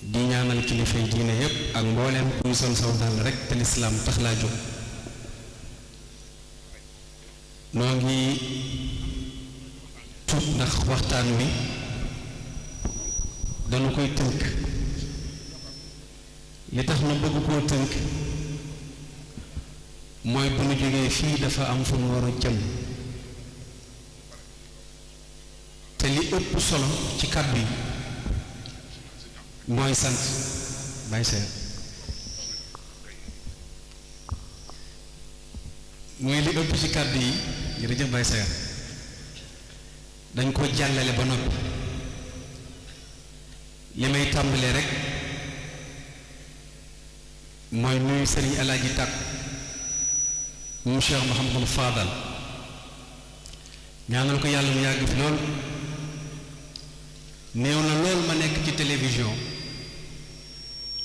di ñaanal kilifay diine yépp ak mbooleem kuy sol saw dal rek te lislaam tax laa jóg. noo ngi tuut ndax waxtaan wi dañu koy tënk li tax na bëgg koo tënk mooy bu nu jógee fii dafa am fu nu war a jëm te li ëpp solo ci kàddu yi mooy sant bàyyi seen mooy li ëpp ci kàddu yi jërëjëf bàyyi seen dañ ko jàllale ba noppi li may tàmbalee rek mooy nuyu sëriñ Alaaji Tàkk mu Cheikh Mouhamadul Fadal ñaanal ko yàlla mu yàgg fi lool néew na lool ma nekk ci télévision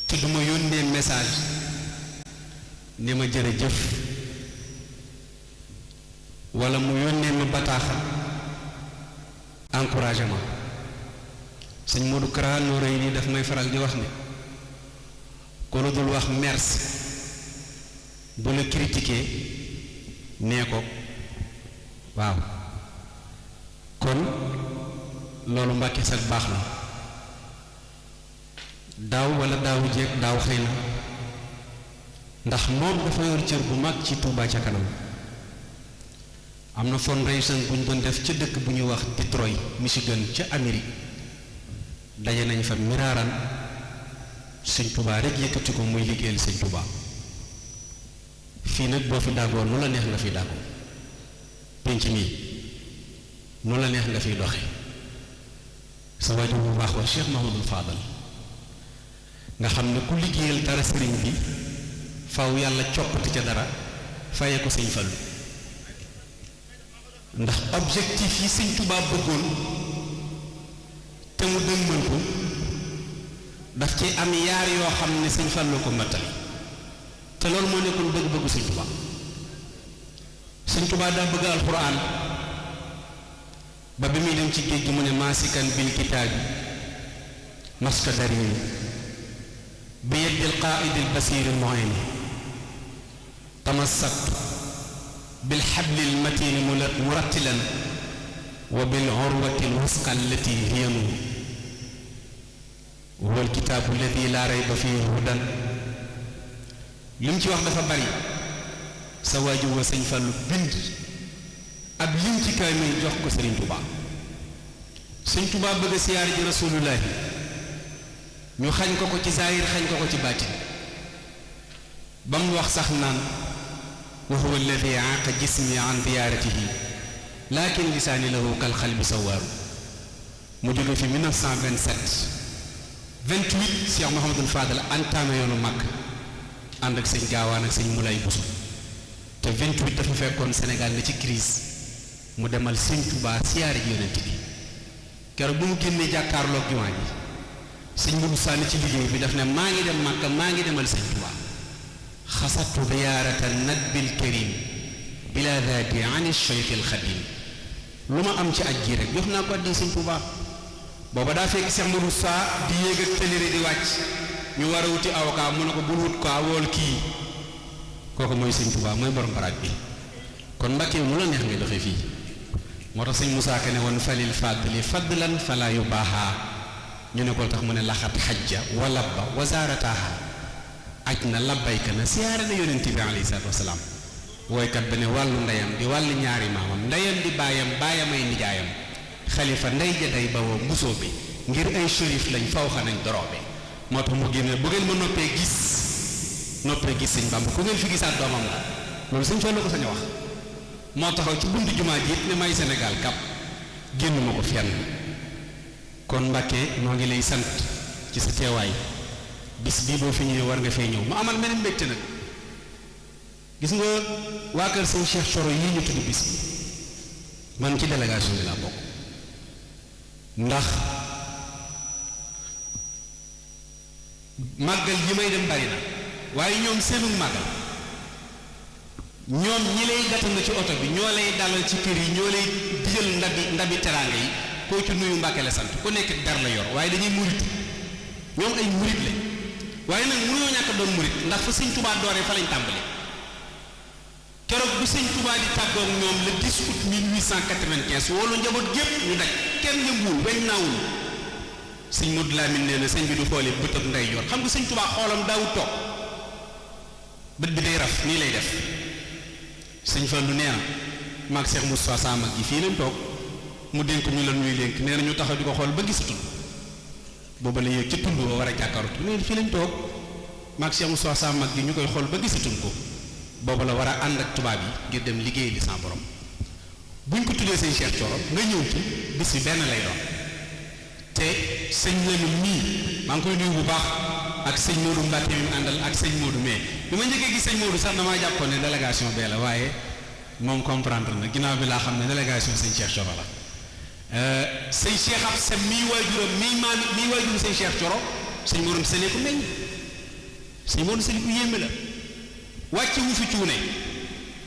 te du ma yónnee message ni ma jërëjëf wala mu yónnee ma bataaxal encouragement sëñ Modou Kara Noreyni nii daf may faral di wax ne ko la dul wax merci bu la critiquer nee ko waaw kon loolu Mbàkke sax baax na daaw wala daawu jeeg daaw xëy na ndax moom dafa yor cër bu mag ci Touba ca kanam am na fundraising bu ñu doon def ca dëkk bu ñuy wax Detroit Michigan ca Amérique daje nañ fa miraaran sëñ Touba rek yëkkati ko muy liggéeyal sëñ Touba fii nag boo fi dàggoo nu la neex nga fiy dàggoo penc mi nu la neex nga fiy doxe sa waajur bu baax wa Cheikh Mahamadul Fadal nga xam ne ku liggéeyal dara sëriñ bi faw yàlla coppati ca dara faye ko sëñ Fallu ndax objectif yi sëñ Touba bëggoon te mu dëgmal ko daf ci am yaar yoo xam ne sëñ Fallu ko mattali te loolu moo nekkoon bëgg-bëggu sëñ Touba sëñ Touba daa bëgg alxuraan ba bi muy dem ci géej gi mu ne maasikan bil kitaabi maska darin bi yeddil qaaidil basiiril mu'in tamassaktu bil hablil matin murattilan wa bil urwatil wusqa allati hiya nuur huwa al kitaabu alladi laa rayba fiihi hudan li mu ci wax dafa bari sa waajur wa sëñ Fallu bind ab lim ci kaamil jox ko sëriñ Touba sëñ Touba bëgg a siyaar ji rasulullahi ñu xañ ko ko ci zaahir xañ ko ko ci baatin ba mu wax sax naan wa huwa alladi aaqa jismi an diyaaratihi laakin lisaani lahu kal xalbi sawaaru mu jóge fi 1927 28 Cheikh Mouhamadul Fadal entamé yoonu mag ànd ak sëñ Gaawaan ak sëñ Moulay Bousso te 28 dafa fekkoon Sénégal na ci crise mu demal sëñ Touba siyaare ji yonent bi keroog bu mu génnee jàkkaarloog jumaa ji sëñ Mourou Sane ci liggéey bi daf ne maa ngi dem Makka maa ngi demal sëñ Touba xasatu diyaarata nadbil karim bila daati ani cheikh al xadim lu ma am ci aj gi rek jox naa ko addi sëñ Touba booba daa fekk Cheikh Mourou Sa di yéeg ak tëlëre di wàcc ñu war a wuti avocat mu ne ko bul wut ko wool kii kooku mooy sëñ Touba mooy borom baraag bi kon Mbàkke mu la neex ngay doxee fii moo tax sëñ Moussa Ka ne woon falil fadli fadlan fala yu baaxaa ñu ne ko tax mu ne laxat xajja wa labba wa zaarataha aj na labbayka na siyaare na yonent bi alayhi salaatu wasalaam wooykat ba ne wàllu ndeyam di wàllu ñaari maamam ndeyam di baayam baayamay nijaayam xalifa ndey ja day bawoo mbusoo bi ngir ay shérif lañ faw xa nañ doroobe moo tax mu génne bu ngeen ma noppee gis sëñ Bamba ku ngeen fi gisaat doomam la loolu sëñ Fallu ko sañ a wax moo taxaw ci buntu jumaa ji it ne may Sénégal kap génn ma ko fenn kon Mbàkke noo ngi lay sant ci sa teewaay bis bii boo fi ñëwee war nga fee ñëw mu amal meneen mbégte nag gis nga waa kër sëñ Cheikh Coro yii ñu tudd bis bi man ci délégation bi laa bokk ndax màggal yi may dem bari na waaye ñoom seenu màggal ñoom ñi lay gàttal na ci oto bi ñoo lay dalal ci kër yi ñoo lay dijal ndabi teraanga yi koo ci nuyu Mbàkke la sant ku nekk dar la yor waaye dañuy muritu ñoom ay murit lañ waaye nag mënoo ñàkk doon murit ndax fa sëñ Touba dooree fa lañ tàmbale keroog bi sëñ Touba di tàggoog ñoom le 10 août 1895 woolu njaboot gépp ñu daj kenn yënguwul weñ naawul sëñ Modou Lamine nee na sëñ bi du xoolee bëtëb ndeyjoor xam nga sëñ Touba xoolam daawut toog bët bi day raf nii lay def sëñ Fallu nee na maag Cheikh Moussa sa mag yi fii lañ toog mu dénk ñu lan ñuy dénk nee na ñu taxaw di ko xool ba gisatul booba la yéeg ci tund ba war a jàkkaarut nee fii lañ toog maag Cheikh Moussa sa mag yi ñu koy xool ba gisatul ko booba la war a ànd ak tubaab yi ngir dem liggéey li sans borom buñ ko tuddee sëñ Cheikh Thioro nga ñëw ci bis bi benn lay doon te sëñ Lamine mii maa ngi koy nuyu bu baax ak sëñ Modou Mbacke mi mu àndal ak sëñ Modou mais bi ma njëkkee gis sëñ Modou sax damaa jàppoon ne délégation bee la waaye moom comprendre na ginnaaw bi laa xam ne délégation sëñ Cheikh Thioro la sëñ Cheikh ab sa mii waajuram mii waajuram sëñ Cheikh Thioro sëñ Modou Sële ko meññ sëñ Modou Sële ku yéeme la wàcce wu fi cuune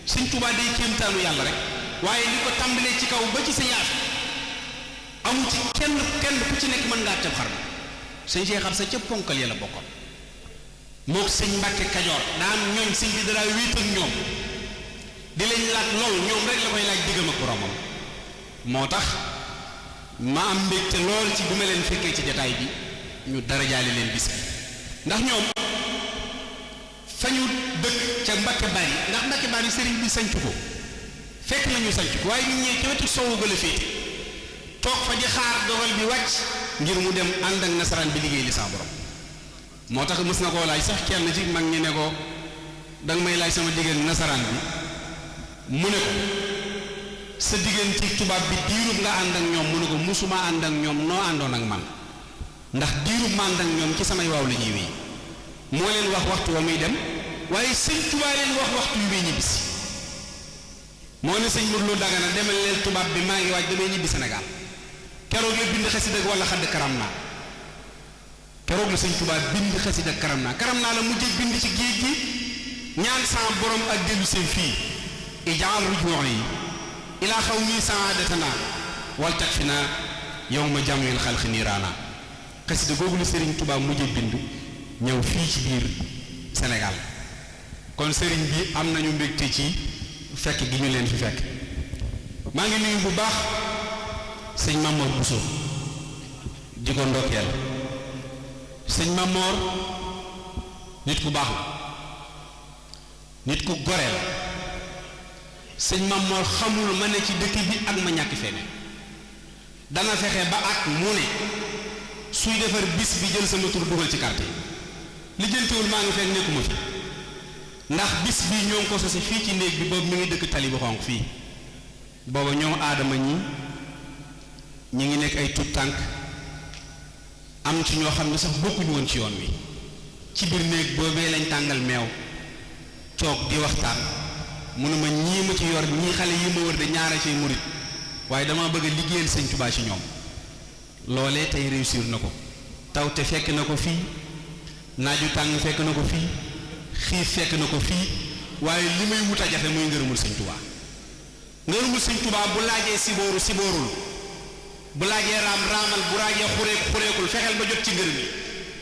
sëñ Touba day kéemtaanu yàlla rek waaye li ko tàmbalee ci kaw ba ci sa yaatu amu ci kenn ku ci nekk mën ngaa teb xar ma sëñ Cheikh ab sa ca ponkal ya la bokkoon mook sëñ Mbàkke Kajoor daan ñooñ sëñ bi dara wéet ak ñoom di lañ laaj lool ñoom rek la koy laaj diggam ak boromam moo tax ma am mbégte lool ci bu ma leen fekkee ci jataay bi ñu dara jaale leen bis bi ndax ñoom fa ñu dëkk ca Mbàkke Bari ndax Mbàkke Bari sëriñ bi sanc ko fekk nañu sanc ko waaye nit ñee ci wetu soowu gën a féete toog fa di xaar dogal bi wàcc ngir mu dem ànd ak nasaraan bi liggéey li sa borom moo tax mës na koo laaj sax kenn ci mag ñi ne ko danga may laaj sama diggante nasaraan bi mu ne ko sa diggante ci tubaab bi diirub nga ànd ak ñoom mu ne ko musuma ànd ak ñoom noo àndoon ak man ndax diirub ma ànd ak ñoom ci samay waaw la ñuy wéy moo leen wax waxtu wa muy dem waaye sëñ Tuubaa leen wax waxtu yu muy ñibbisi moo ne sëñ Modou Lo Dagana demal leen tubaab bi maa ngi waaj damay ñibbi Sénégal keroog la bind xasida wala xadd karam naa keroog la sëñ Tuubaa bind xasida karam naa la mujjee bind ci géej gi ñaan sama borom ak dellu seen fii ijaal rujuux yi ilaa xaw mii saadatana wal takfina yawma jamil xalqi niiraana xasida googu la sëriñ Tuubaa mujjee bind ñëw fii ci biir Sénégal kon sëriñ bi am nañu mbégte ci fekk gi ñu leen fi fekk maa ngi nuyu bu baax sëñ Mamor Bousso di ko ndokkeel sëñ Mamor nit ku baax la nit ku goreel sëñ Mamor xamul ma ne ci dëkk bi ak ma ñàkk fene dana fexe ba ak mu ne suy defar bis bi jël sama tur dugal ci carte yi lijjantiwul maa ngi fekk nekkuma fi ndax bis bi ñoo ngi ko sosi fii ci néeg bi boobu mi ngi dëkk tali bu xonq fii booba ñoom aadama ñi ngi nekk ay tut tànk am ci ñoo xam ne sax bokkuñu woon ci yoon wi ci biir néeg boobee lañ tàngal meew toog di waxtaan munuma ñii ma ci yor ñii xale yi ma wër de ñaara ci murit waaye dama bëgg a liggéeyal sëñ Tuubaa ci ñoom loolee tey réussir na ko taw te fekk na ko fii naaju tàng fekk na ko fii xiif fekk na ko fii waaye li may wut a jafe muy ngërëmul sëñ Tuubaa ngërëmul sëñ Tuubaa bu laajee sibooru siboorul bu laajee raam raamal bu laajee xureekul fexeel ba jot ci ngërëm yi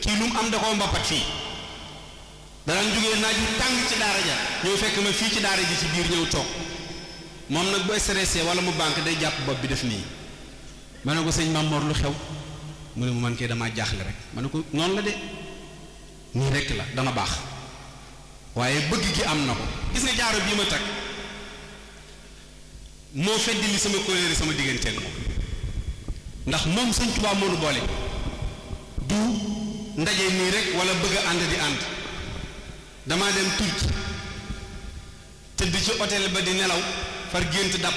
kii lu mu am da koo mbappat fii danañ jógee naaju tàng ci daara ja ñëw fekk ma fii ci daara ji ci biir ñëw toog moom nag bu stressé wala mu banque day jàpp bopp bi def nii ma ne ko sëñ Mamor lu xew mu ne mu man kee damaa jaaxle rek ma ne ko noonu la de nii rek la dana baax waaye bëgg gi am na ko gis nga jaaro bii ma takk moo feddi li sama kóllëre sama digganteeg moom ndax moom sëñ Tuubaa moo nu boole du ndaje nii rek wala bëgg a ànd di ànd damaa dem Turki tëdd ci hôtel ba di nelaw far gént dab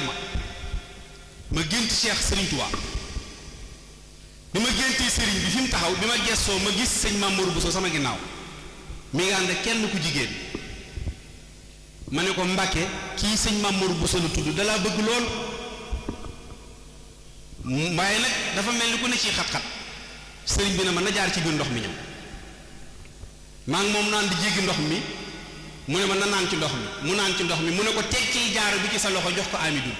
ma gént Cheikh Sëriñ Tuubaa bi ma géntee sëriñ bi fi mu taxaw bi ma gestoo ma gis sëñ Mamour Bousso sama ginnaaw mi nga ànd kenn ku jigéen ma ne ko Mbàkke kii sëñ Mamour Bousso la tudd dalaa bëgg lool waaye nag dafa mel ni ku ne ci xat-xat sëriñ bi ne ma na jaar ci biir ndox mi ñëw maa ngi moom naan di jéggi ndox mi mu ne ma na naan ci ndox mi mu naan ci ndox mi mu ne ko teg ci jaaro bi ci sa loxo jox ko Amidou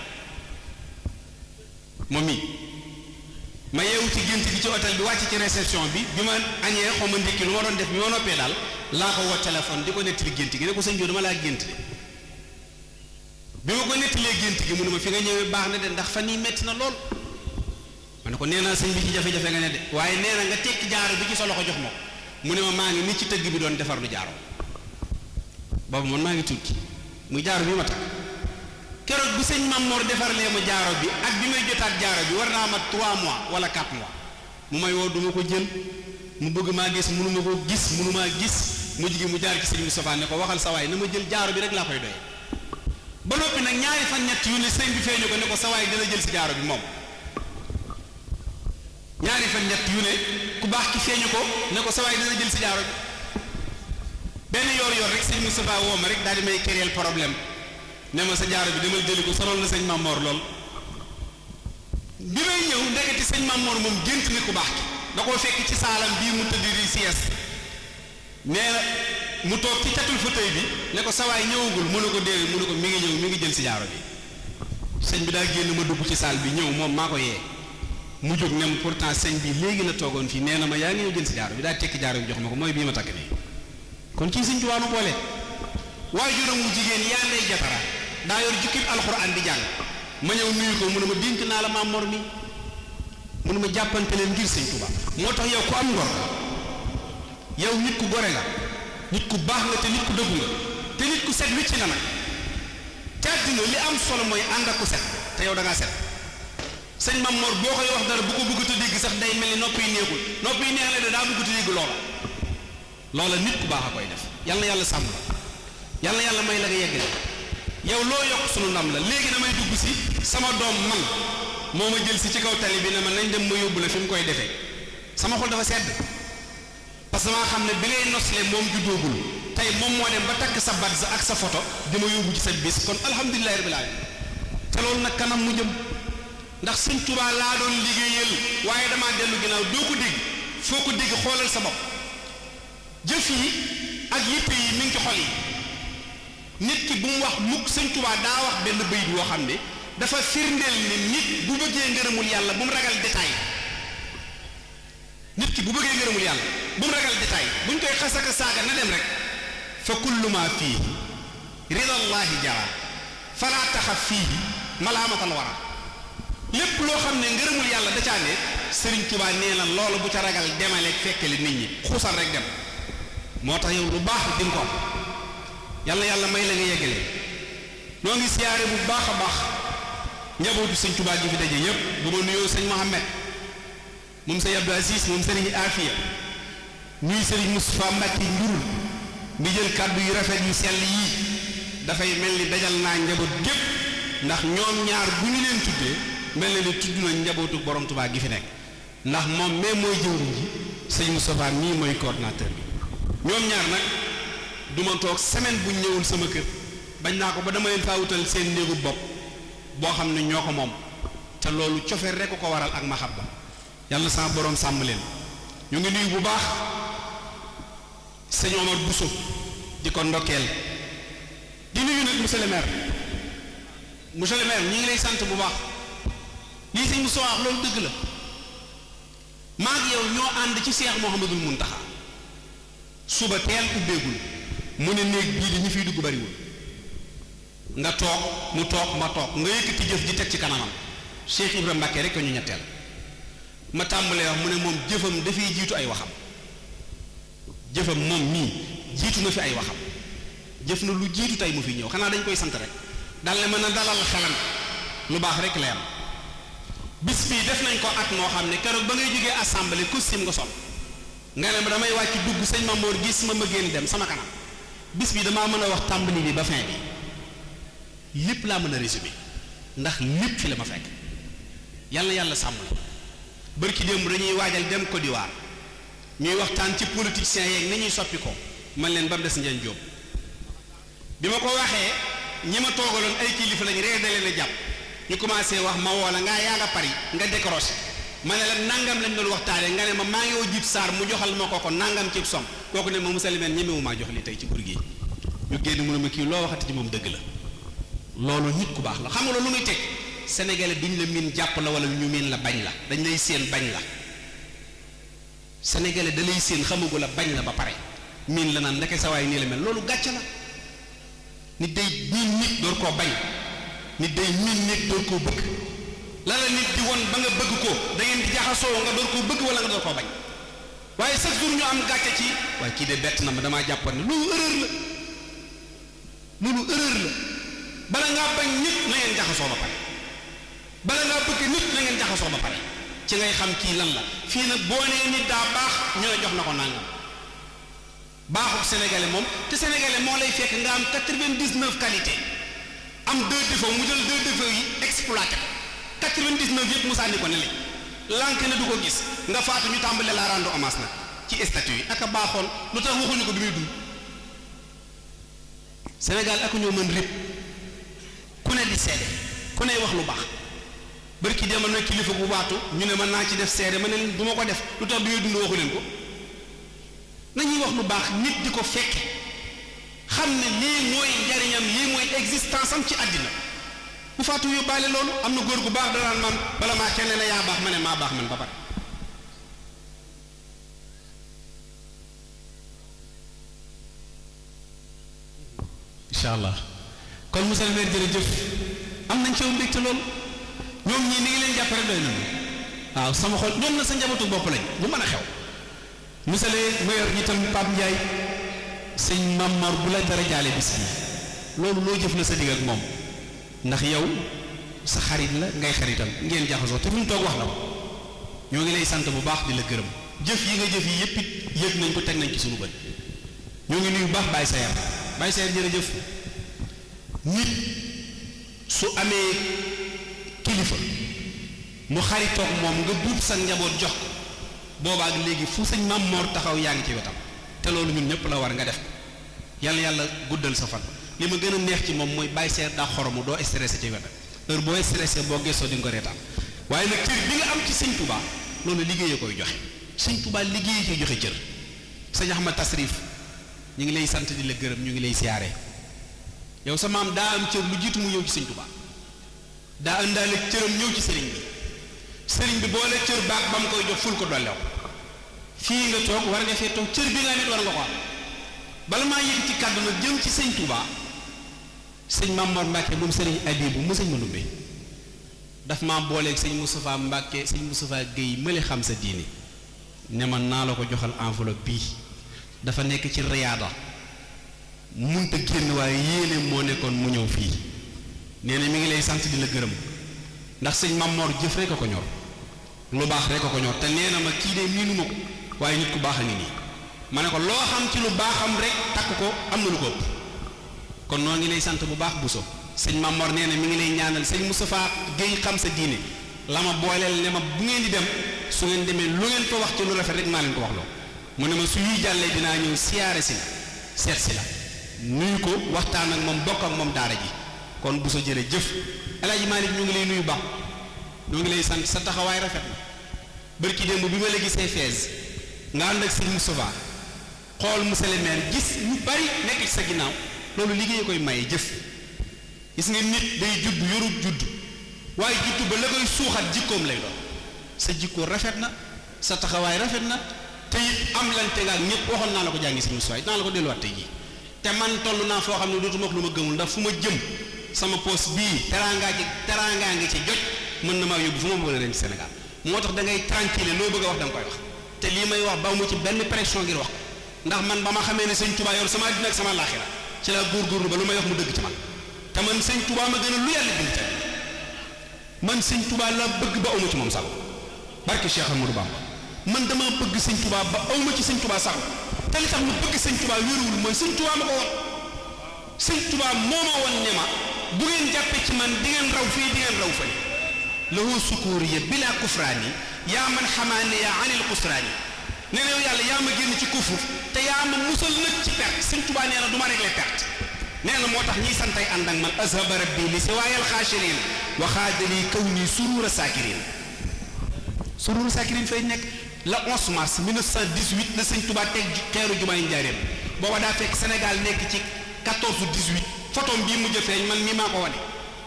moom mi ma yeewu ci gént gi ci hôtel bi wàcc ci réception bi ma añee xaw ma ndékki lu ma doon def bi ma noppee daal laa ko woo téléphone di ko nettali gént gi ne ko sëñ bi dama laa gént de bi ma ko nettalee gént gi mu ne ma fi nga ñëwee baax na de ndax fan yii metti na lool ma ne ko nee naa sëñ bi ci jafe-jafe nga ne de waaye nee na nga tekki jaaro bi ci sa loxo jox ma ko mu ne ma maa ngi nit ci tëgg bi doon defar lu jaaro boobu man maa ngi tukki muy jaaro bi ma takk keroog bi sëñ Mamor defarlee ma jaaro bi ak bi may jotaat jaaro bi war naa mat 3 mois wala 4 mois mu may woo duma ko jël mu bëgg maa gis mënuma ko gis mënumaa gis mu jigi mu jaar ci sëñ Moustapha ne ko waxal sa waay na ma jël jaaro bi rek laa koy doye ba noppi nag ñaari fan ñett yu ne sëñ bi feeñu ko ne ko sa waay dina jël si jaaro bi moom ñaari fan ñett yu ne ku baax ki feeñu ko ne ko sa waay dina jël si jaaro bi benn yor rek sëñ Moustapha woo ma rek daal di may créer problème ne ma sa jaaro bi demal jëli ko sonal na sëñ Mamor lool bi may ñëw ndeketi sëñ Mamor moom gént ni ku baax ki da koo fekk ci saalam bii mu tëdd di sieste nee na mu toog ci catul fauteuil bi ne ko sa waay ñëwagul mu ne ko déedéet mu ne ko mi ngi ñëw mi ngi jël si jaaro bi sëñ bi daa génn ma dugg ci saal bi ñëw moom maa ko yee mu jóg ne pourtant sëñ bi léegi la toogoon fii nee na ma yaa ngi ñëw jël si jaaro bi daa tekki jaaro bi jox ma ko mooy bii ma takk nii kon kii sëñ Tuubaa nu boole waajuram wu jigéen yaa ndey jatara daa yor jukkib alxuraan di jàng ma ñëw nuyu ko mu ne ma dénk naa la Maam Mor mi mu ne ma jàppante leen ngir sëñ Tuubaa moo tax yow ku am ngor yow nit ku gore nga nit ku baax nga te nit ku dëggu nga te nit ku set wicc na nag te àddina li am solo mooy ànd ak ku set te yow da ngaa set sëñ Maam Mor boo koy wax dara bu ko bëgg a dégg sax day mel ni nopp yi neexul nopp yi neex la de daa bëgg a dégg loola nit ku baax a koy def yàlla yàlla sàmm la yàlla yàlla may la nga yeggale yow loo yokk sunu ndam la léegi damay dugg si sama doom man moo ma jël si ci kaw tali bi ne ma nañ dem ma yóbbu la fi mu koy defee sama xol dafa sedd parce que maa xam ne bi ngay nosle moom juddoogul tey moom moo dem ba takk sa badge ak sa photo di ma yóbbu ci sa bis kon alhamdulilahi rabbil alamin te loolu nag kanam mu jëm ndax sëñ Tuubaa laa doon liggéeyal waaye damaa dellu ginnaaw doo ko dégg foo ko dégg xoolal sa bopp jëf yi ak yitte yi mi ngi ci xol yi nit ki bu mu wax mukk sëñ Tuubaa daa wax benn bayit woo xam ne dafa firndeel ni nit bu bëggee ngërëmul yàlla bu mu ragal détail nit ki bu bëggee ngërëmul yàlla bu mu ragal détail buñ koy xasaka saaga na dem rek fa kullu ma fiihi ridallahi jara fala taxaf fiihi malaamatal wara lépp loo xam ne ngërëmul yàlla da caa ne sëriñ Tuubaa nee na loolu bu ca ragal demaleeg fekkeli nit ñi xuusal rek dem moo tax yow lu baax di nga ko am yàlla yàlla may la nga yeggale noo ngi siyaare bu baax a baax njabootu sëñ Tuubaa gi fi daje yëpp bu ma nuyoo sëñ Mohamed moom sëñ Abdou Aziz moom sëriñ Afia ñuy sëriñ Moustapha Mbacke njurul mi jël kàddu yu rafet yu sell yii dafay mel ni dajal naa njaboot gépp ndax ñoom ñaar bu ñu leen tuddee mel na ni tudd nañ njabootu borom Tuubaa gi fi nekk ndax moom mais mooy jëwriñ ji sëñ Moustapha mii mooy coordinateur bi ñoom ñaar nag du ma toog semaine bu ñëwul sama kër bañ naa ko ba dama leen faa wutal seen néegu bopp boo xam ne ñoo ko moom te loolu cofeer rek ko waral ak mahabba yàlla sama borom sàmm leen ñu ngi nuyu bu baax sëñ Omar Bousso di ko ndokkeel di nuyu nag monsieur le maire ñi ngi lay sant bu baax lii sëñ Moussa wax loolu dëgg la maa ngi yow ñoo ànd ci Cheikh Mouhamadul Mountakha suba teel ubbeegul mu ne néeg bii di ñu fiy dugg bariwul nga toog mu toog ma toog nga yëkkati jëf ji teg ci kanamam Cheikh Ibrahima Mbacke rek ñu ñetteel ma tàmbalee wax mu ne moom jëfam dafay jiitu ay waxam jëfam moom mii jiitu na fi ay waxam jëf na lu jiitu tey mu fi ñëw xanaa dañ koy sant rek dal ne mën a dalal xelam lu baax rek la yam bis bii def nañ ko at moo xam ne keroog ba ngay jógee assemblée costume nga sol nga ne ma damay wàcc dugg sëñ Mamoor gis ma génn dem sama kanam bis bi damaa mën a wax tàmbali bi ba fin bi lépp laa mën a résumé ndax lépp fi la ma fekk yàlla sàmm la bërki démb dañuy waajal dem Côte d'Ivoire ñuy waxtaan ci politiciens yeeg ni ñuy soppi ko man leen ba mu des Ndiagne Diop bi ma ko waxee ñi ma toogaloon ay kilifa lañ ree dalee na jàpp ñu commencé wax ma woo la yaa nga Paris nga décroché ma ne la nangam lañ doon waxtaanee nga ne ma maa ngi woo Jib Sarr mu joxal ma ko nangam ci som kooku ne ma monsieur le maire ñemewu maa jox li tey ci gur gi ñu génn mu ne ma kii loo waxati ci moom dëgg la loolu nit ku baax la xam nga loolu lu muy teg sénégalais duñ la miin jàpp la wala ñu miin la bañ la dañ lay séen bañ la sénégalais da lay séen xamagu la bañ la ba pare miin la naan ndeke sa waay nii la mel loolu gàcce la nit day miin nit door koo bañ nit day miin nit door koo bëgg la la nit di won ba nga bëgg ko da ngeen di jaxasoo nga door koo bëgg wala nga door koo bañ waaye chaque jour ñu am gàcce ci waaye kii de bett na ma damaa jàppoon ne loolu erreur la bala ngaa bañ nit na ngeen jaxasoo ba pare bala ngaa bëgg nit na ngeen jaxasoo ba pare ci ngay xam kii lan la fii nag boo nee nit daa baax ñu ne jox na ko nangam baaxul sénégalais moom te sénégalais moo lay fekk nga am 99 qualité am 2 défauts mu jël 2 défauts yi exploité ko 99 yëpp mu sànni ko ne la lànk ne du ko gis nga faatu ñu tàmbalee la rendre hommage nag ci statut yi ak a baaxoon lu tax waxuñu ko bi muy dund Sénégal ak ñoo mën rip ku ne di seede ku ne wax lu baax barki dem na kilifa bu waatu ñu ne mën naa ci def seede ma ne leen du ma ko def lu tax bi muy dund waxu leen ko nañuy wax lu baax nit di ko fekke xam ne lii mooy njariñam lii mooy existence am ci àddina bu faatu yóbbaale loolu am na góor gu baax danaan man bala maa kenn ne yaa baax ma ne maa baax man ba pare incha allah kon monsieur le maire jërëjëf am nañ ci mbégte loolu ñoom ñii ni ngi leen jàppale doy nañu waaw sama xol ñoom na sa njabootu bopp lañ lu mën a xew monsieur le maire itam Pape Ndiaye sëñ Mamor bu la dara jaale bis bi loolu loo jëf la sa digg ak moom ndax yow sa xarit la ngay xaritam ngeen jaxasoo te fu mu toog wax la ko ñoo ngi lay sant bu baax di la gërëm jëf yi nga jëf yi yëpp it yëg nañ ko teg nañ ci suñu bët ñoo ngi nuyu bu baax Baye Sayer jërëjëf nit su amee kilifa mu xaritoog moom nga buub sa njaboot jox ko boobaak léegi fu sëñ Maam Mor taxaw yaa ngi ci wetam te loolu ñun ñëpp la war nga def ko yàlla guddal sa fan li ma gën a neex ci moom mooy Baye Sayer daa xoromu doo stressé ci wetam heure boo stressé boo gëstoo di nga ko reetaan waaye nag cër bi nga am ci sëñ Touba loolu liggéeyee koy joxe sëñ Touba liggéeyee koy joxe cër sëñ Ahmad Tasrif ñu ngi lay sant di la gërëm ñu ngi lay siyaare yow sa maam daa am cër lu jiitu mu ñëw ci sëñ Touba daa ëndaale cëram ñëw ci sëriñ bi boole cër baag ba mu koy jox ful ko dollew fii nga toog war nga fee toog cër bi nga nit war nga ko am bala maa yëg ci kàddu nag jëm ci sëñ Touba sëñ Mamor Mbacke moom sëriñ Abibu mu sëñ Manumbe daf maa booleeg sëñ Moustapha Mbacke sëñ Moustapha Guèye mële xam sa diini ne man naa la ko joxal enveloppe bii dafa nekk ci riyaada munta génn waaye yéene moo nekkoon mu ñëw fii nee na mi ngi lay sant di la gërëm ndax sëñ Mamor jëf rek a ko ñor lu baax rek a ko ñor te nee na ma kii de miinu ma ko waaye nit ku baax a ngi nii ma ne ko loo xam ci lu baaxam rek takk ko am na lu ko ëpp kon noo ngi lay sant bu baax Bousso sëñ Mamor nee na mi ngi lay ñaanal sëñ Moustapha Guèye xam sa diine la ma booleel ne ma bu ngeen di dem su ngeen demee lu ngeen ko wax ci lu rafet rek maa leen ko wax loo mu ne ma su yuy jàllee dinaa ñëw siyaare si la seet si la nuyu ko waxtaan ak moom bokk ak moom daara ji kon Bousso jërëjëf El Hadj Malick ñu ngi lay nuyu baax ñoo ngi lay sant sa taxawaay rafet na bërki démb bi ma la gisee fees nga ànd ak sëñ Moustapha xool monsieur le maire gis ñu bari nekk ci sa ginnaaw loolu liggéey koy maye jëf gis nga nit day judd yorut judd waaye judd ba la koy suuxat jikkoom lay doon sa jikko rafet na sa taxawaay rafet na te it am lante nga ak ñëpp waxoon naa la ko jàngi sëñ Moustapha dinaa la ko delluwaat tey jii te man toll naa foo xam ne dootuma wax lu ma gëmul ndax fu ma jëm sama poos bii teraangaa ngi ci jot mën na maa yóbbu fu ma bëgg a dem ci Sénégal moo tax da ngay tranquille loo bëgg a wax da nga koy wax te lii may wax ba mu ci benn pression ngir wax ndax man ba ma xamee ne sëñ Touba yor sama àddina ak sama laaxira ci la góorgóorlu ba lu may wax mu dëgg ci man te man sëñ Touba ma gën a lu yàlla bind ca man sëñ Touba la bëgg ba awma ci moom sax barke Cheikh Amadou Bamba man dama bëgg sëñ Touba ba awma ci sëñ Touba sax te li tax ma bëgg sëñ Touba wéruwul mooy sëñ Touba ma ko woon sëñ Touba moo ma woon ne ma bu ngeen jàppee ci man di ngeen raw fii di ngeen raw fële lahu sukuriya bila kufraani yaa man xamaane yaa anil kusraani nee na yow yàlla yaa ma génn ci kufur te yaa ma musal nag ci perte sëñ Touba nee na du ma réglé perte nee na moo tax ñiy santay ànd ak man azhaba rabbi li si waayal xaashirin wa xaadali kaw nii surura saakirin fay nekk la 11 mars 1918 la sëñ Touba teg xeeru jumaay njaareem booba daa fekk Sénégal nekk ci 14 18 photom bii mujj feeñ man mii maa ko wane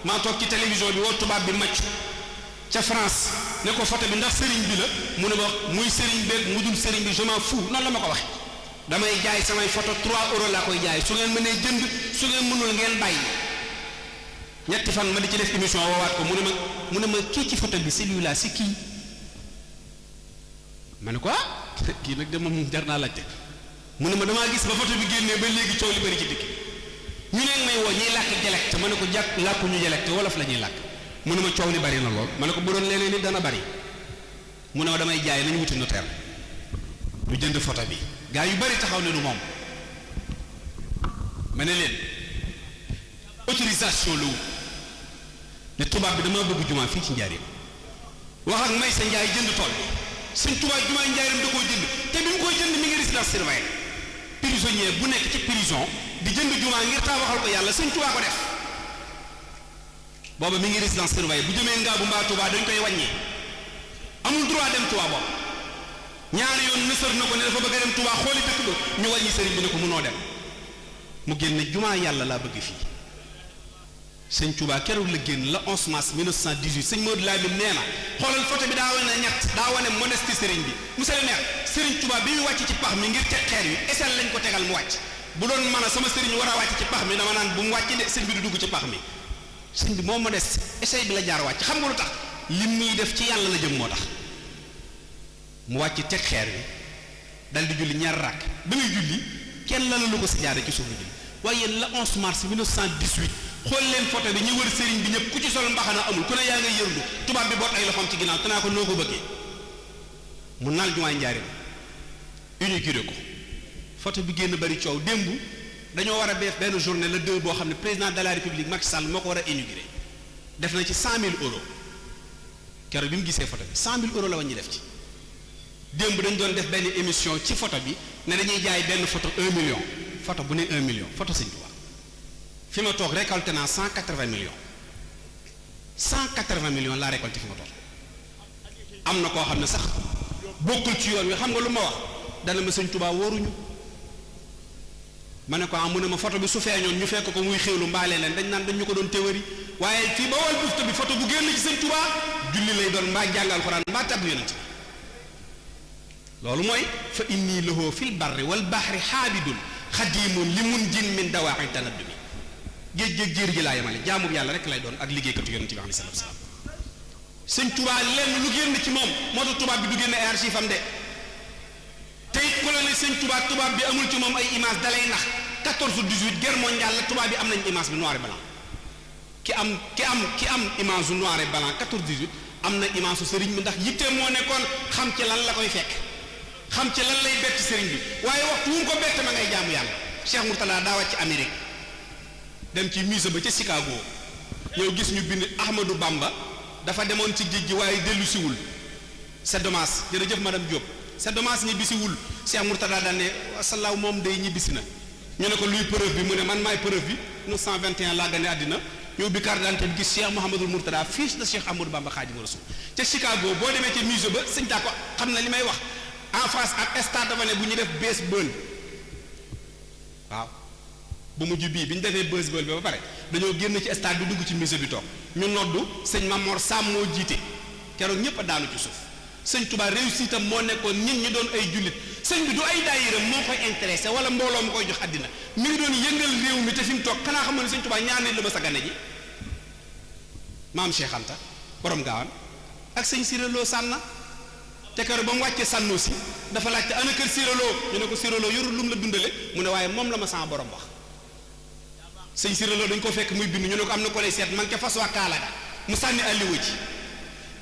maa toog ci télévision bi woo tubaab bi macc ca France ne ko photo bi ndax sëriñ bi la mu ne ma muy sëriñ beeg mu dul sëriñ bi je m'en fous noonu la ma ko waxe damay jaay samay photo 3 euros laa koy jaay su ngeen mënee jënd su ngeen mënul ngeen bàyyi. ñetti fan ma di ci def émission woowaat ko mu ne ma kii ci photo bi celui-là c'est kii ma ne ko kii nag de moom jar naa laajte mu ne ma damaa gis ba photo bi génnee ba léegi coow li bari ci dëkk ñu ne may woo ñiy làkk dialecte ma ne ko jàpp làkku ñu dialecte wolof la ñuy làkk mu ne ma coow li bari na lool ma ne ko bu doon leneen ni dana bari mu ne ma damay jaay nañu wuti notaire ñu jënd photo bi gaa yu bari taxaw ne du moom ma ne leen autorisation la wut ne tubaab bi dama bëgg jumaa fii ci njaareem wax ak may sa njaay jënd tool bi sëñ tubaab jumaa njaareem da koo jënd te bi mu koy jënd mi ngi résidence surveillée prisonnier bu nekk ci prison di jënd jumaa ngir tabaxal ko yàlla sëñ tubaa ko def booba mi ngi résidence surveillée bu jëmee ngaa bu mbaa tubaa dañ koy wàññi amul droit dem tubaa boobu ñaari yoon nësër na ko ne dafa bëgg a dem tubaa xooli dëkk ba ñu wàññi sëriñ bi ne ko mënoo dem mu génne jumaa yàlla laa bëgg fii sëñ Touba keroog la génn la 11 mars 1918 sëñ Modou Lamine nee na xoolal photo bi daa wane ñett daa wane modestie sëriñ bi monsieur le maire sëriñ Touba bi muy wàcc ci pax mi ngir teg xeer wi eseel lañ ko tegal mu wàcc bu doon mën a sama sëriñ war a wàcc ci pax mi dama naan bu mu wàcc de sëñ bi du dugg ci pax mi sëñ bi moo modeste essai bi la jaar wàcc xam nga lu tax lim muy def ci yàlla la jëm moo tax mu wàcc teg xeer wi dal di julli ñaar rakk ba muy julli kenn lalalu ko si jaare ci suuf la julli waaye la 11 mars 1918 xool leen photo bi ñu wër sëriñ bi ñëpp ku ci sol mbaxana amul ku ne yaa ngay yërndu tubaab bi boot ay loxoom ci ginnaaw te naa ko noo ko bëggee mu naal jumaay njaareem inauguré ko photo bi génn bari coow démb dañoo war a def benn journée le 2 boo xam ne président de la république Macky Sall moo ko war a inauguré def na ci 100 000 euros keroog bi mu gisee photo bi 100 000 euros la wàññi def ci démb dañ doon def benn émission ci photo bi ne dañuy jaay benn photo 1 million photo bu ne 1 million photo Sëñ Tuubaa fi ma toog récolté naa 180 millions 180 millions laa récolté fi ma toog am na koo xam ne sax bokkul ci yoon wi xam nga lu ma wax dana ma Sëñ Tuubaa wóoruñu ma ne ko mu ne ma photo bi su feeñoon ñu fekk ko muy xéwlu mbaalee leen dañ naan dañ ñu ko doon téwëri waaye fii ba wal bufta bi photo bu génn ci Sëñ Tuubaa julli lay doon mbaa jàngal Alxuraan mbaa tab yonent loolu mooy fa inni lahu fil barri wal bahri xaabidun xadimun li mun jin min dawaaxi tanaddumi géej jéer gi laa yemale jaamu yàlla rek lay doon ak liggéeykatu yonent bi alayhi salaatu salaam Sëñ Tuubaa lenn lu génn ci moom moo tax tubaab bi du génn ay archive am de te it ku la ne Sëñ tubaab bi amul ci moom ay image dalay nax 14-18 guerre mondiale la tubaab bi am nañ image bi noir et blanc ki am image su noir et blanc 14-18 am na image su sëriñ bi ndax yitte moo nekkoon xam ci lan la koy fekk xam ci lan lay bett sëriñ bi waaye waxtu wu mu ko bett ma ngay jaamu yàlla Cheikh Mourtada daa wàcc Amérique dem ci musée ba ca Chicago yow gis ñu bind Ahmadou Bamba dafa demoon ci géej gi waaye dellu siwul c'est dommage jërëjëf madame Diop c'est dommage ñibbisiwul Cheikh Mourtada daan ne salaaw moom day ñibbisi na ñu ne ko luy preuve bi mu ne man maay preuve bi 1921 laa gane àddina ñu ubbi carte d'identité bi gis Cheikh Mouhamadul Mourtada fils de Cheikh Ahmadou Bamba Khadimu Rasul ca Chicago boo demee ca musée ba sëñ taa ko xam na li may wax en France ak stade dafa ne bu ñu def baseball waaw bu mujj bii bi ñu defee baseball bi ba pare dañoo génn ci stade bi dugg ci musée bi toog ñu noddu sëñ Mamor Sam moo jiite keroog ñëpp a daanu ci suuf sëñ Touba réussite am moo nekkoon nit ñi doon ay jullit sëñ bi du ay daayira moo koy intéressé wala mbooloo mu koy jox àddina mi ngi doon yëngal réew mi te fi mu toog xanaa xam ne sëñ Touba ñaar nit la ma sa gane ji maam Cheikh Anta borom gaawaan ak sëñ Siréloo sànna te keroog ba mu wàccee sànnoo si dafa laajte ana kër Siréloo ñu ne ko Siréloo yorul lu mu la dundale mu ne waaye moom la ma sama borom wax sëñ Siréloo dañ ko fekk muy bind ñu ne ko am na ko lay seet man ca fas waa kaalaga mu sànni àlliwa ci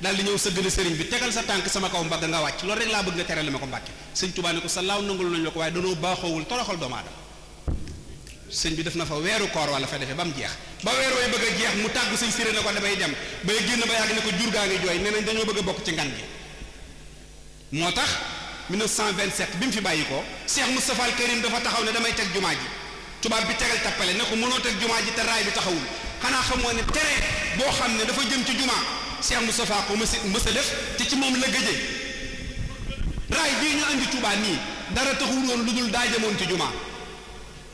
daal di ñëw sëggale sëriñ bi tegal sa tànk sama kaw mbagg nga wàcc loolu rek laa bëgg nga terale ma ko mbàkke sëñ Tuubaa ne ko sa laaw nangul nañu la ko waaye danoo baaxoowul toroxal doomu aadama sëñ bi def na fa weeru koor wala fa defee ba mu jeex ba weer way bëgg a jeex mu tàggu sëñ Siré ne ko damay dem bay génn ba yàgg ne ko jur gaa ngi jooy nee nañ dañoo bëgg a bokk ci ngan gi moo tax 1927 bi mu fi bàyyi ko Cheikh Moustapha Al Karim dafa taxaw ne damay teg jumaa ji tubaab bi tegal tappale ne ko mënoo teg jumaa ji te raay bi taxawul xanaa xamoo ne tere boo xam ne dafa jëm ci jumaa Cheikh Moustapha ko mës a def te ci moom la gëjee raay bii ñu andi Touba nii dara taxul woon lu dul daa jëmoon ci jumaa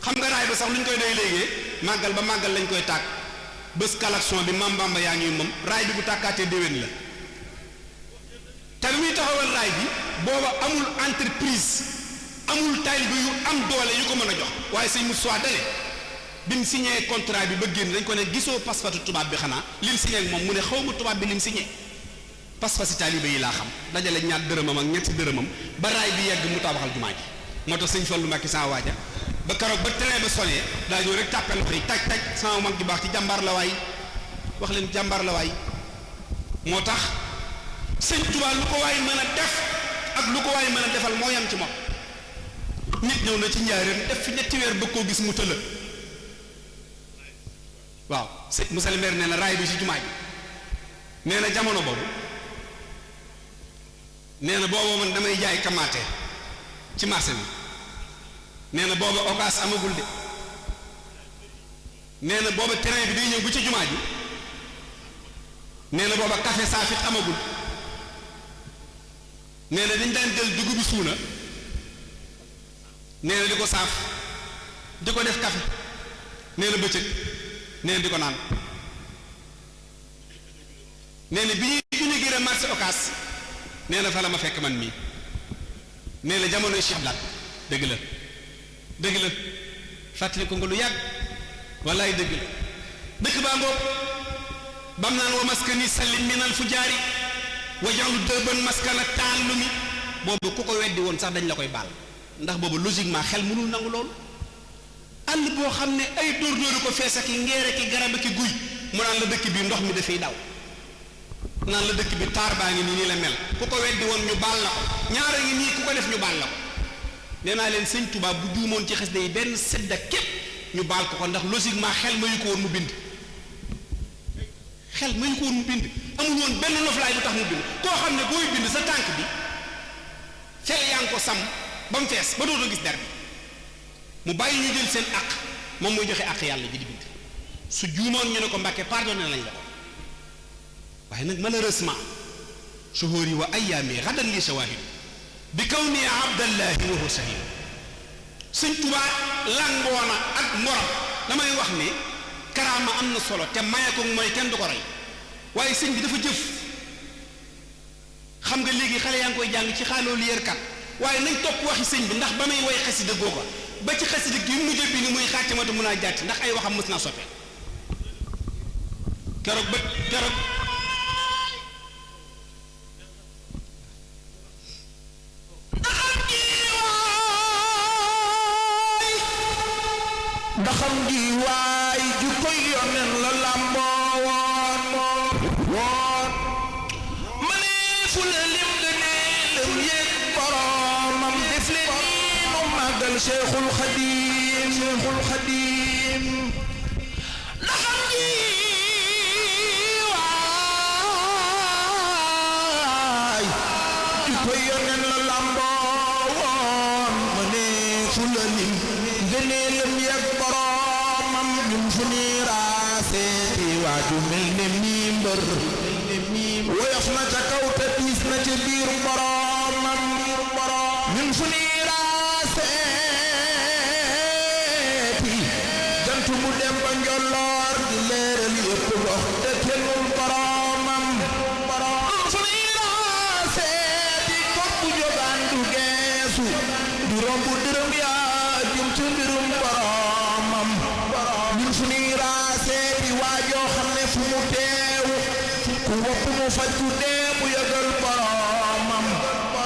xam nga raay ba sax lu ñu koy doy léegi màggal ba màggal lañ koy tàgg bés klaxon bi Maam Bamba yaa ngi moom raay bi bu tàkkaatee déwén la te bi muy taxawal raay bi booba amul entreprise amul taalibe yu am doole yu ko mën a jox waaye sëñ Moussa dale bi mu signé contrat bi ba génn dañ ko ne gisoo pas-pasu tubaab bi xanaa lim signé ak moom mu ne xaw ma tubaab bi lim signé pas-pasi taalibe yi laa xam dajale ñaar dërëmam ak ñetti dërëmam ba raay bi yegg mu tabaxal jumaa ji moo tax sëñ Fallu Mbàkke sa waaja ba keroog ba train ba sonné daa ñëw rek tàppe loxo yi taj taj sama mag ju baax ci jàmbaar la waay wax leen jàmbaar la waay moo tax sëñ Tuubaa lu ko waay mën a def ak lu ko waay mën a defal moo yam ci moom nit ñëw na ci njaareem def fi ñetti weer bëgg koo gis mu tëla waaw sëñ Moussa Lember nee na raay bi ci jumaa ji nee na jamono boobu nee na boobu man damay jaay kamaate ci marché bi nee na booba occas amagul de nee na booba train bi day ñëw bu ci jumaa ji nee na booba café saafit amagul nee na dañ daan jël dugub bi suuna nee na di ko saaf di ko def café nee na bëccëg nee na di ko naan nee na bi ñuy inauguré marché occas nee na fa la ma fekk man mii nee na jamonoy Cheikh Abdal dëgg la dëgg la fàttali ko nga lu yàgg wallaay dëgg la dëkk baa ngoog bam naan wa maskani sallim minal fujaari wajalu dëban maskana taallumi boobu ku ko weddi woon sax dañ la koy baal ndax boobu logiquement xel mënul nangu loolu àll boo xam ne ay dóor-dóori ko fees ak i ngeere ki garab ki guy mu naan la dëkk bi ndox mi dafay daw naan la dëkk bi taar baa ngi nii la mel ku ko weddi woon ñu baal la ko ñaara ngi nii ku ko def ñu baal la ko nee naa leen sëñ Tuubaa bu juumoon ci xes day benn sedda képp ñu baal ko ndax logiquement xel mayu ko woon mu bind xel mayu ko woon mu bind amul woon benn noflaay bu tax mu bind koo xam ne booy bind sa tànk bi fel yaa ngi ko sàmm ba mu fees ba dootoo gis der bi mu bàyyi ñu jël seen àq moom muy joxe àq yàlla ji di bind su juumoon ñu ne ko Mbàkke pardonné lañ la ko waaye nag malheureusement suhóori wa ayyaami xadan li shawaahidu bi kaw nii abdallahi wa huwa shahid sëñ Tuubaa langoona ak ngoram damay wax ne karaama am na solo te maye ko mooy kenn du ko rey waaye sëñ bi dafa jëf xam nga léegi xale yaa ngi koy jàng ci xaaloolu yërkat waaye nañ topp waxi sëñ bi ndax ba may woy xasida googa ba ci xasida gi mujj bi ni muy xaatimatu mun a jàtti ndax ay waxam mës naa soppe keroog ndaxam gi waay ju koy yonen la làmboo woon ma ne fu la lim gëneelam yéeg boromam def leen nii nu màggal Cheikhul Khadim ndaxam gi waay ju koy yonen la làmboo woon ma ne fu la lim gëneelam yéeg boromam ñun fu ñuy raaseeti waaju mel ne mii mbër woyof na ca kaw te diis na ca biir boromam ñun fu ñuy raaseeti jant bu dem ba njolloor di leeral yëpp gox te tennul boromam fu ñuy raaseeti kopp bu jógaan du geesu di romb dërëm yaa jëm ci mbirum boromam ñun fu ñuy raaseeti waajoo xam ne fu mu teew ku wopp mu faj ku dee mu yëgal boromam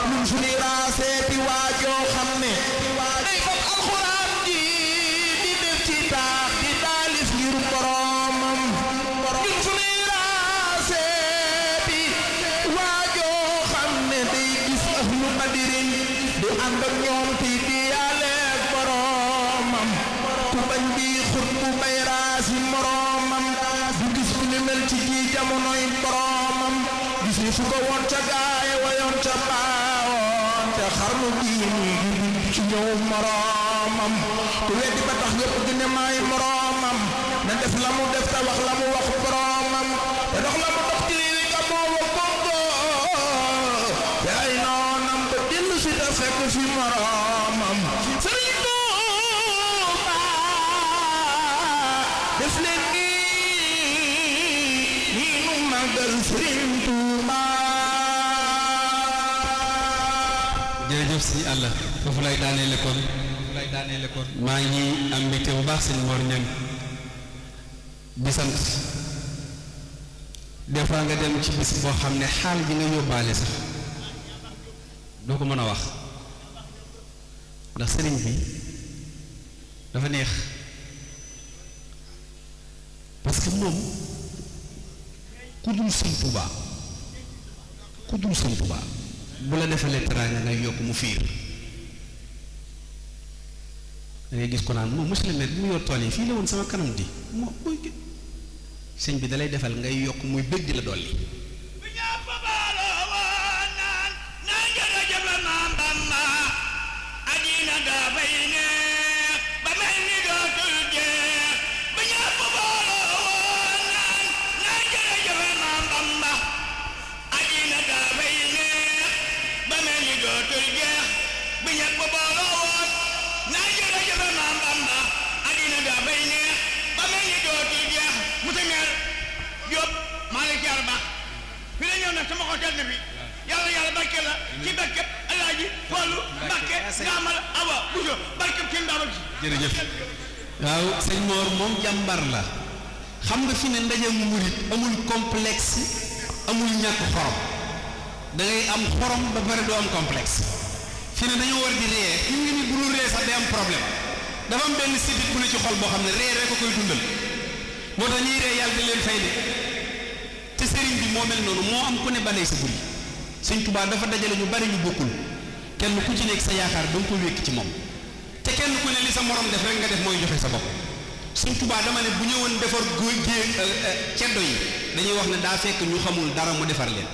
ñun fu ñuy raaseeti waajoo xam ne day fab alxuraan di def ci taax di taalif ngir boromam ñun fu ñuy raaseeti waajoo xam ne day gis ahlu badirin di ànd ak ñoom ti di yàlleeg boromam ku bañ bi xut bu bay raasi moromam du gis ku ni mel ci ji jamonoy boromam gis ni fu ko woon ca gaaye wayoon ca baawoon te xarnu bii ci ñëw moromam ku weddi ba tax nga bëgg ne maay moromam na def la mu def te wax la mu wax boromam te dox la mu dox ci li nga moo wa bongo te ay noonam ba dellu si te fekk fi moromam Sëriñ Tuubaa def leen nii Sëriñ Tuuba jërëjëf sëñ Alla foofu lay daaneele kon maa ngi am mbégte bu baax sëñ Mor Ñang di sant des fois nga dem ci bis boo xam ne xaal ji nga yóbbaale sax doo ko mën a wax ndax sëriñ bi dafa neex parce que moom ku dul sëñ Tuuba bu la defalee teraanga ngay yokk mu fiir da ngay gis ko naan moom monsieur le maire bi mu yor tool yi fii la woon sama kanam di moo mooy sëñ bi dalay defal ngay yokk muy bëgg di la dolli sama ko tedd bi yàlla barke la ci barke Alaaji Fallu Mbàkke Ngaamal Awa Buso barke ci ndaw ci jërëjëf waaw sëñ Mor moom jàmbar la xam nga fi ne ndaje mu murit amul complexe amul ñàkk xorom da ngay am xorom ba pare doo am complexe fi ne dañoo war di ree fi ngi ni bu dul ree sax day am problème dafa am benn sidit bu ne ci xol boo xam ne ree rek ko koy dundal moo tax ñuy ree yàlla di leen fay de te sëriñ bi moo mel noonu moo am ku ne balay sa buri sëñ Tuubaa dafa dajale ñu bari ñu bokkul kenn ku ci nekk sa yaakaar da nga ko wékk ci moom te kenn ku ne li sa morom def rek nga def mooy joxe sa bopp sëñ Tuubaa dama ne bu ñëwoon defar ceddo yi dañuy wax ne daa fekk ñu xamul dara mu defar leen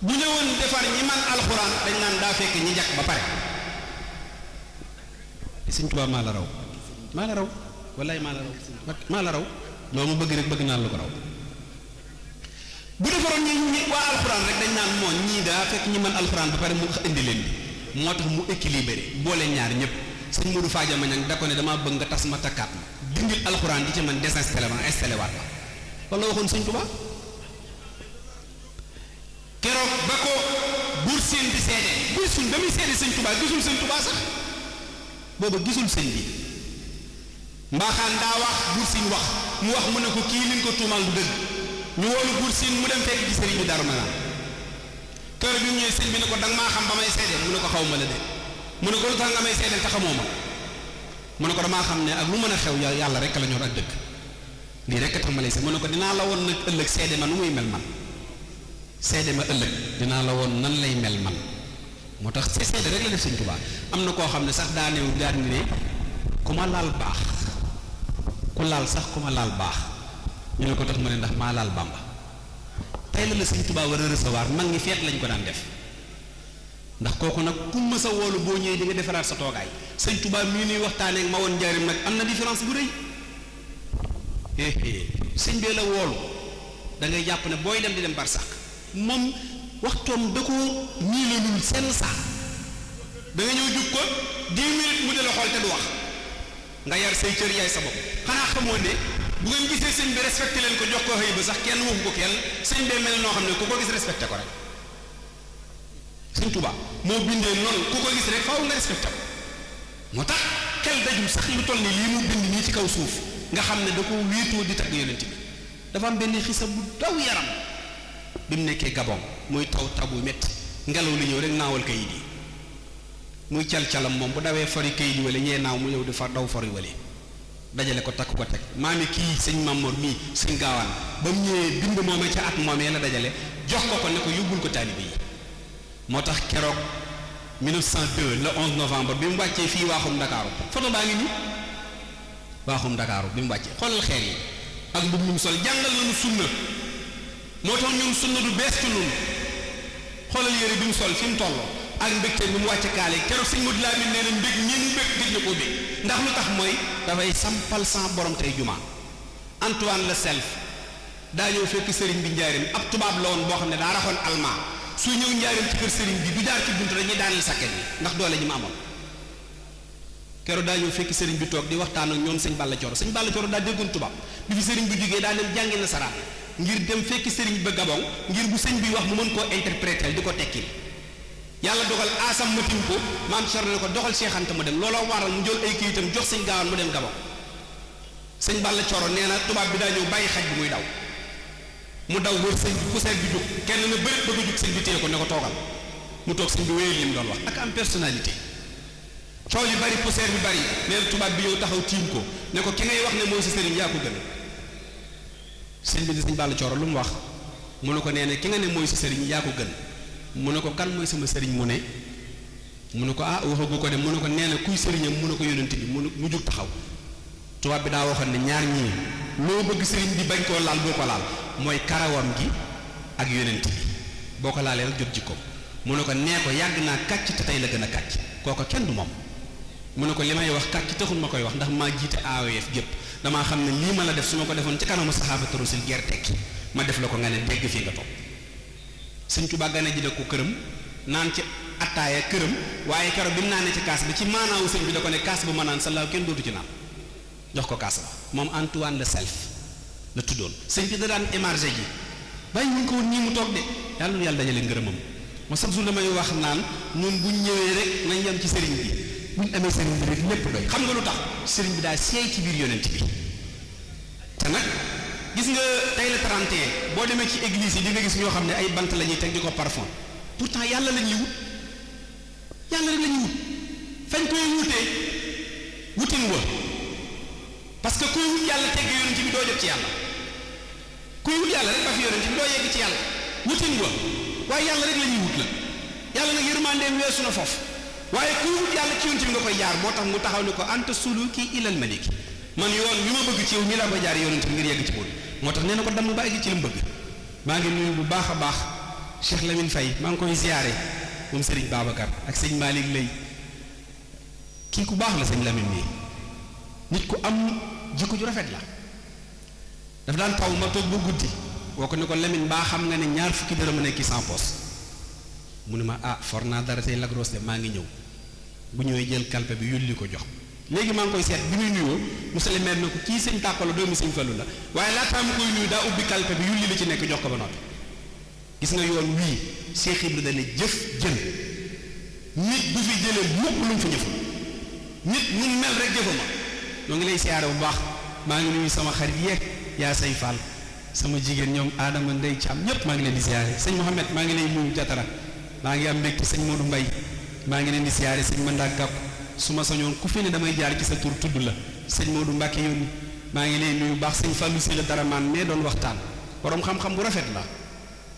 bu ñëwoon defar ñi man alxuraan dañ naan daa fekk ñi njëkk ba pare sëñ Tuubaa maa la raw wallaay maa la raw loolu mu bëgg rek bëgg naa lu ko raw bu defaroon ñi waa alxuraan rek dañ naan moo ñii daa fekk ñi mën alxuraan ba pare mu indi leen bi moo tax mu équilibré boole ñaar ñëpp sëñ Modou Fadia ma ñang da ko ne damaa bëgg nga tas ma takkaat ma dindil alxuraan di ci man désinstallé ma installé waat ma loolu la waxoon sëñ Tuubaa keroog ba ko buur siin di seede buur siin ba muy seede sëñ Tuubaa gisul sëñ Tuubaa sax booba gisul sëñ bi mbaaxaan daa wax buur siin wax mu wax mu ne ko kii liñ ko tuumal du dëgg ñu woolu buur siin mu dem fekk ci sëriñ bi Daaru Manaan kër bi mu ñëwee sëñ bi ne ko danga maa xam ba may seede mu ne ko xaw ma la de mu ne ko lu tax nga may seedeel te xamoo ma mu ne ko damaa xam ne ak lu mën a xew yàlla rek la ñor ak dëgg lii rek tax ma lay seede mu ne ko dinaa la woon nag ëllëg seede ma nu muy mel man seede ma ëllëg dinaa la woon nan lay mel man moo tax ci seede rek la def sëñ Tuubaa am na koo xam ne sax daa ne ku ma laal baax ku laal sax ku ma laal baax ñu ne ko tax mu ne ndax maa laal Bàmba tey la sëñ Tuubaa war a recevoir mag ñi feet lañ ko daan def ndax kooku nag ku ma sa woolu boo ñëwee di nga defaraat sa toogaay sëñ Tuubaa mii nuy waxtaanee ak ma woon njaarim nag am na différence bu rëy sëñ bee la woolu da ngay jàpp ne booy dem di dem barsàq moom waxtoom da ko nii la lul seen saa da nga ñëw jub ko 10 minutes mu de la xool te du wax nga yar say cër yaay sa bopp xanaa xamoo ne bu ngeen gisee sëñ bi respecté leen ko jox ko xëy ba sax kenn waxu ko kenn sëñ bee mel noo xam ne ku ko gis respecté ko rek sëñ Tuubaa moo bindee noonu ku ko gis rek faaw nga respecté ko moo tax xel dajul sax lu toll ni lii mu bind nii ci kaw suuf nga xam ne da ko wéetoo di tagg yonent bi dafa am benn xisa bu daw yaram bi mu nekkee Gabon muy taw bu métti ngelaw li ñëw rek naawal kayit yi muy cal-calam moom bu dawee fori kayit yi wala yee naaw mu ñëw di fa daw fori wale dajale ko takk ko teg maami kii sëñ Mamoor mii sëñ Gaawaan ba mu ñëwee bind moomee ca at moomee la dajale jox ko ne ko yóbbul ko taalibe yi moo tax keroog 1902 le 11 novembre bi mu wàccee fii waaxum Ndakaaru photo baa ngi nii waaxum Ndakaaru bi mu wàccee xoolal xeer yi ak mbub mu sol jàngal nañu sunna moo tax ñun sunna du bees ci ñun xoolal yére bi mu sol fi mu tolloo ak mbégte bi mu wàcce kaale keroog sëñ Modou Lamine nee na mbég ñi mu mbég gëj na koo bég ndax lu tax mooy dafay sampal sans borom tey jumaa Antoine Le Self daa ñëw fekk sëriñ bi njaarim ab tubaab la woon boo xam ne daa raxoon allemand su ñëw njaarim ci kër sëriñ bi du jaar ci buntu dañuy daaneel sàkket bi ndax doole ji mu amoon keroog daa ñëw fekk sëriñ bi toog di waxtaan ak ñoom sëñ Balla Coro daa déggoon tubaab bi fi sëriñ bi jógee daa dem jàngi nasaraan ngir dem fekki sëriñ ba Gabon ngir bu sëñ bi wax mu mën koo interpréter di ko tekkil yàlla dogal asam matin ko maam Cerno ne ko doxal Cheikh Anta mu dem looloo waral mu jël ay kayitam jox sëñ Gaawaan mu dem Gabon sëñ Balla Coro nee na tubaab bi daa ñëw bàyyi xaj bi muy daw mu daw wër sëñ bi poussière bi jóg kenn na bëri bëgg a jóg sëñ bi téye ko ne ko toogal mu toog sëñ bi wéyal li mu doon wax ak am personnalité coow li bari poussière bi bari nee na tubaab bi yow taxaw tiim ko ne ko ki ngay wax ne mooy sa sëriñ yaa ko gën sëñ bi di sëñ Balla Coro lu mu wax mu ne ko nee na ki nga ne mooy sa sëriñ yaa ko gën mu ne ko kan mooy sama sëriñ mu ne ko ah waxagu ko de mu ne ko nee na kuy sëriñam mu ne ko yonent bi mu jug taxaw tubaab bi daa waxoon ne ñaar ñii loo bëgg sëriñ bi bañ koo laal boo ko laal mooy karawam gi ak yonent bi boo ko laalee rek jot jikkoom mu ne ko nee ko yàgg naa kàcc te tey la gën a kàcc kooko kenn du moom mu ne ko li may wax kàcc taxul ma koy wax ndax maa jiite AOF gépp damaa xam ne lii ma la def su ma ko defoon ci kanamu saxaabatu rasul gerte tekki ma def la ko nga ne dégg fii nga toog sëñ Tuubaa gane ji ko këram naan ci attaaya këram waaye keroog bi mu naanee ci kaas bi ci maanaawu sëñ bi da ko ne kaas bu ma naan sallaaw kenn dootu ci naan jox ko kaas ba moom Antoine Le Self la tuddoon sëñ bi da daan émargé ji bàyyi wuñ ko woon nii mu toog de yàlla nu yàlla dajale ngërëmam moo sax su damay wax naan ñun buñ ñëwee rek nañ yem ci sëriñ bi buñ amee sëriñ bi rek lépp doy xam nga lu tax sëriñ bi daa seey ci biir yonent bi te nag gis nga tey la 31 boo demee ci église yi di nga gis ñoo xam ne ay bant la ñuy teg di ko parfum pourtant yàlla la ñuy wut yàlla rek la ñuy wut fañ koy wutee wutin wa parce que kuy wut yàlla tegg yonent bi doo jot ci yàlla kuy wut yàlla rek ba fi yonent bi doo yegg ci yàlla wutin wa waaye yàlla rek la ñuy wut la yàlla nag yërmandeem weesu na foofu waaye kuy wut yàlla ci yonent bi nga koy jaar moo tax mu taxaw ni ko anta suluki ilal maliki man yoon wi ma bëgg ci yow mi laa koy jaar yonent bi ngir yegg ci moom moo tax nee na ko damm ba egg ci li mu bëgg maa ngi nuyu bu baax a baax Cheikh Lamine Faye maa ngi koy ziyaare moom Serigne Babacar ak sëñ Malick Lay kii ku baax la sëñ Lamine nii nit ku am jikko ju rafet la daf daan taw ma toog ba guddi woo ko ne ko Lamine baa xam nga ne ñaar fukki dërëm a nekk sans poche mu ne ma ah for naa dara tey lagros de maa ngi ñëw bu ñëwee jël kalpe bi yulli ko jox léegi maa ngi koy seet bi muy nuyoo monsieur le maire ne ko kii sëñ Tàkko la doomi sëñ Fallu la waaye laataa mu koy nuyu daa ubbi kalpe bi yulli li ci nekk jox ko ba noppi gis nga yoon wii Cheikh Ibra dana jëf jël nit du fi jëlee mukk lu mu fi jëful nit mun mel rek jëfuma ñoo ngi lay siyaare bu baax maa ngi nuyu sama xarit yeeg yaa say Fall sama jigéen ñoom Adama Ndey Caam ñëpp maa ngi leen di siyaare sëñ Mouhamed maa ngi lay nuyu jatara maa ngi am mbégte sëñ Modou Mbaye maa ngi leen di siyaare sëñ Mandak Gàpp su ma sañoon ku fi ne damay jaar ci sa tur tudd la sëñ Modou Mbacke yónni maa ngi lay nuyu baax sëñ Fallou si la dara maan mais doon waxtaan borom xam-xam bu rafet la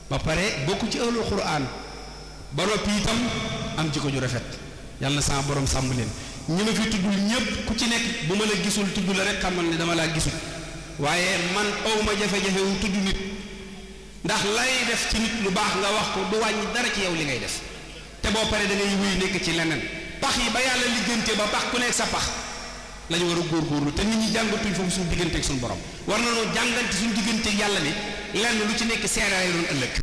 ba pare bokk ci ëllu Qur'an ba noppi itam am jikko ju rafet yàlla na sama borom sàmm leen ñi ma fi tuddul ñëpp ku ci nekk bu ma la gisul tudd la rek xamal ne dama laa gisul waaye man awma jafe-jafe wu tudd nit ndax lay def ci nit lu baax nga wax ko du wàññi dara ci yow li ngay def te boo paree da ngay wuy nekk ci leneen pax yi ba yàlla liggante ba pax ku nekk sa pax la ñu war a góorgóorlu te nit ñi jàngatuñ foofu suñu digganteeg suñu borom war na noo jàngante suñu digganteeg yàlla ne lenn lu ci nekk seeraay doon ëllëg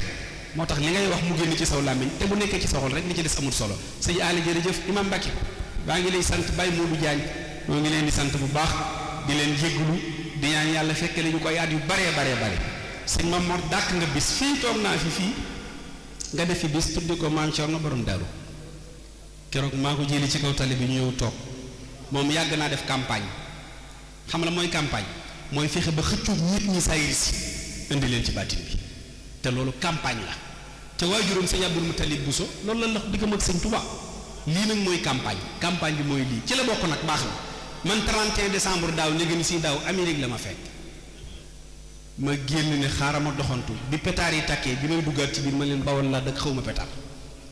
moo tax li ngay wax mu génn ci saw làmmiñ te bu nekkee ci sa xol rek li ci des amul solo sëñ Ali jërëjëf imam Mbacke baa ngi lay sant Baye Modou Diagne moo ngi leen di sant bu baax di leen jéggulu di ñaan yàlla fekke la ñu koy at yu baree bare sëñ Mamor dàkk nga bis fii toog naa fii nga def fi bis tuddi ko maam Cerno borom Daaru keroog maa ko jëli ci kaw tali bi ñu ñëw toog moom yàgg naa def campagne xam la mooy campagne mooy fexe ba xëccoo nit ñi saayir si indi leen ci baatin bi te loolu campagne la te waajuram sëñ Abdul Mutalib Bousso loolu la lax diggam ak sëñ Touba lii nag mooy campagne bi mooy lii ci la bokk nag baax na man 31 décembre daaw léegi ni si daaw Amérique la ma fekk ma génn ne xaaral ma doxantu bi pétard yi takkee bi may duggaat ci biir ma leen bawal laa dëkk xaw ma pétard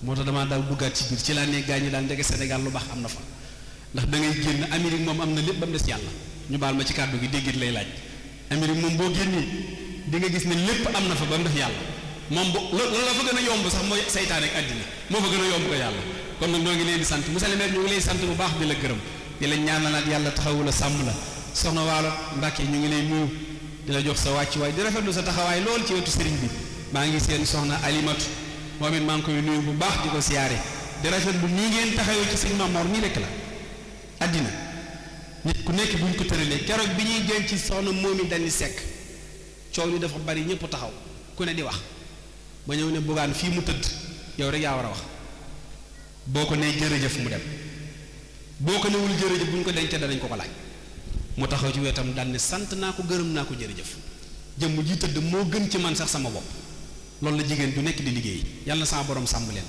moo tax damaa daal duggaat ci biir ci laa ne gaañu daal ndege Sénégal lu baax am na fa ndax da ngay génn Amérique moom am na lépp ba mu des yàlla ñu baal ma ci kàddu gi déggit lay laaj Amérique moom boo génnee di nga gis ne lépp am na fa ba mu def yàlla moom loolu la fa gën a yomb sax mooy saytaan ak àddina moo fa gën a yomb ko yàlla kon nag ñoo ngi leen di sant monsieur le maire ñu ngi lay sant bu baax di la gërëm di la ñaanalaat yàlla taxawu la sàmm la soxna Waalo Mbàkke ñu ngi lay nuyu di la jox sa wàccuwaay di rafetlu sa taxawaay lool ci wetu sëriñ bi maa ngi seen soxna Alimatu moom it maa ngi koy nuyu bu baax di ko siyaare di rafetlu nii ngeen taxawee ci sëñ Mamor nii rek la àddina nit ku nekk buñ ko tëralee keroog bi ñuy denc ci soxna Momi Dani Seck coow li dafa bari ñëpp taxaw ku ne di wax ba ñëw ne Bougane fii mu tëdd yow rek yaa war a wax boo ko nee jërëjëf mu dem boo ko newul jërëjëf bu ñu ko dencee danañ ko ko laaj mu taxaw ci wetam daan ne sant naa ko gërëm naa ko jërëjëf jëmm ji tëdd moo gën ci man sax sama bopp loolu la jigéen du nekk di liggéey yàlla na sama borom sàmm leen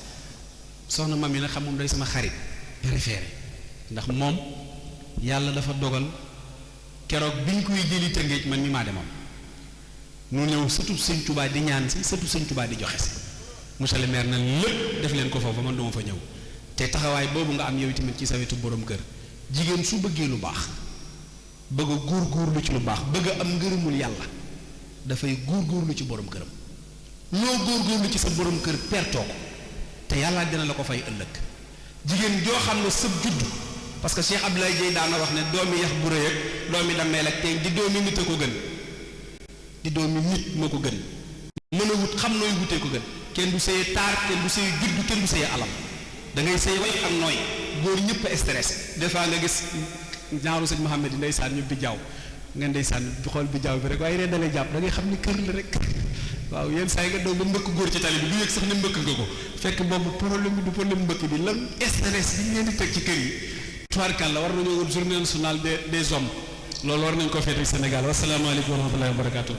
soxna mam yi nag xam moom day sama xarit préféré ndax moom yàlla dafa dogal keroog bi ñu koy jëli Tëngéej man mi maa demoon nu ñëw sëtu sëñ Tuubaa di ñaan si sëtu sëñ Tuubaa di joxe si monsieur le maire na lépp def leen ko foofu man duma fa ñëw te taxawaay boobu nga am yow tamit ci sa wetu borom kër jigéen su bëggee lu baax bëgg a góorgóorlu ci lu baax bëgg a am ngërëmul yàlla dafay góorgóorlu ci borom këram loo góorgóorlu ci sa borom kër pertoo ko te yàlla dina la ko fay ëllëg jigéen joo xam ne sëb judd parce que Cheikh Abdoulaye Dieye daana wax ne doomi yax bu rëy ak doomi dammeel ak tey di doomi nit a ko gën di doomi nit moo ko gën mën a wut xam nooy wutee ko gën kenn du sëye taar kenn du sëye judd kenn du sëye alam da ngay sëye way ak nooy góor ñëpp a stressé des fois nga gis ñaaru sëñ Mouhamed yi ndeysaan ñu bi jaaw nga ndeysaan xool bi jaaw bi rek waaye ree dalee jàpp da ngay xam ni kër la rek waaw yenn saa yi nga doon ba mbëkk góor ci tali bi du yëg sax ne mbëkk nga ko fekk boobu problème bi du problème mbëkk bi lan stress bi ñu leen di teg ci kër yi tubaarkàlla war nañoo wut journée nationale des hommes loolu war nañ ko feete Sénégal wasalaamaaleykum wa rahmatullahi wa barakatuh